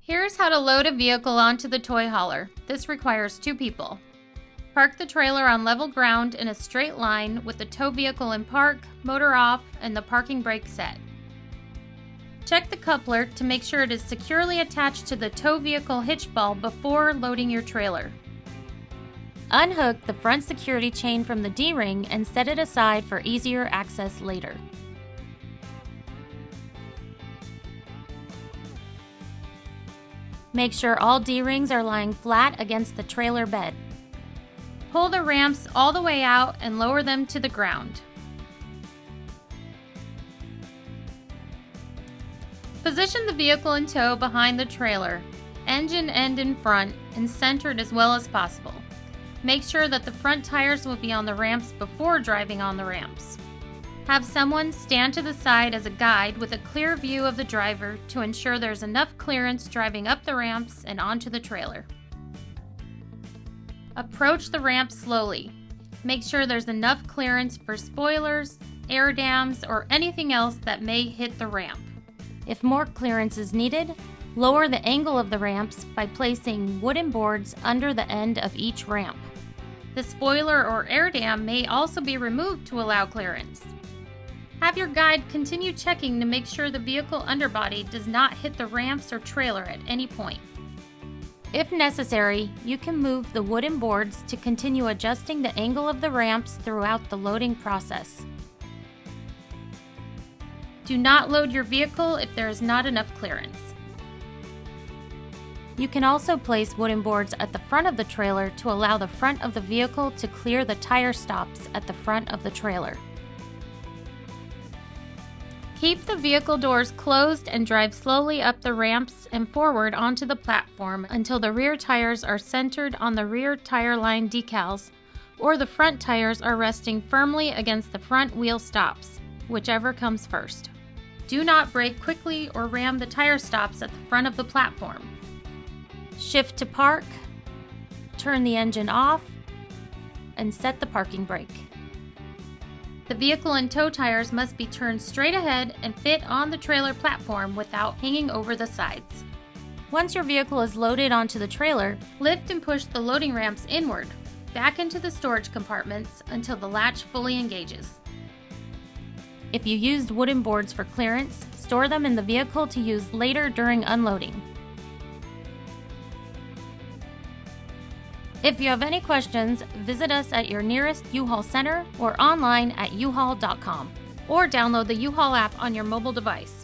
Here's how to load a vehicle onto the toy hauler. This requires 2 people. Park the trailer on level ground in a straight line with the tow vehicle in park, motor off, and the parking brake set. Check the coupler to make sure it is securely attached to the tow vehicle hitch ball before loading your trailer. Unhook the front security chain from the D-ring and set it aside for easier access later. Make sure all D-rings are lying flat against the trailer bed. Pull the ramps all the way out and lower them to the ground. Position the vehicle in tow behind the trailer, engine end in front, and centered as well as possible. Make sure that the front tires will be on the ramps before driving on the ramps. Have someone stand to the side as a guide with a clear view of the driver to ensure there's enough clearance driving up the ramps and onto the trailer. Approach the ramp slowly. Make sure there's enough clearance for spoilers, air dams, or anything else that may hit the ramp. If more clearance is needed, lower the angle of the ramps by placing wooden boards under the end of each ramp. The spoiler or air dam may also be removed to allow clearance. Have your guide continue checking to make sure the vehicle underbody does not hit the ramps or trailer at any point. If necessary, you can move the wooden boards to continue adjusting the angle of the ramps throughout the loading process. Do not load your vehicle if there is not enough clearance. You can also place wooden boards at the front of the trailer to allow the front of the vehicle to clear the tire stops at the front of the trailer. Keep the vehicle doors closed and drive slowly up the ramps and forward onto the platform until the rear tires are centered on the rear tire line decals or the front tires are resting firmly against the front wheel stops, whichever comes first. Do not brake quickly or ram the tire stops at the front of the platform. Shift to park, turn the engine off, and set the parking brake. The vehicle and tow tires must be turned straight ahead and fit on the trailer platform without hanging over the sides. Once your vehicle is loaded onto the trailer, lift and push the loading ramps inward, back into the storage compartments until the latch fully engages. If you used wooden boards for clearance, store them in the vehicle to use later during unloading. If you have any questions, visit us at your nearest U-Haul center or online at uhaul.com, or download the U-Haul app on your mobile device.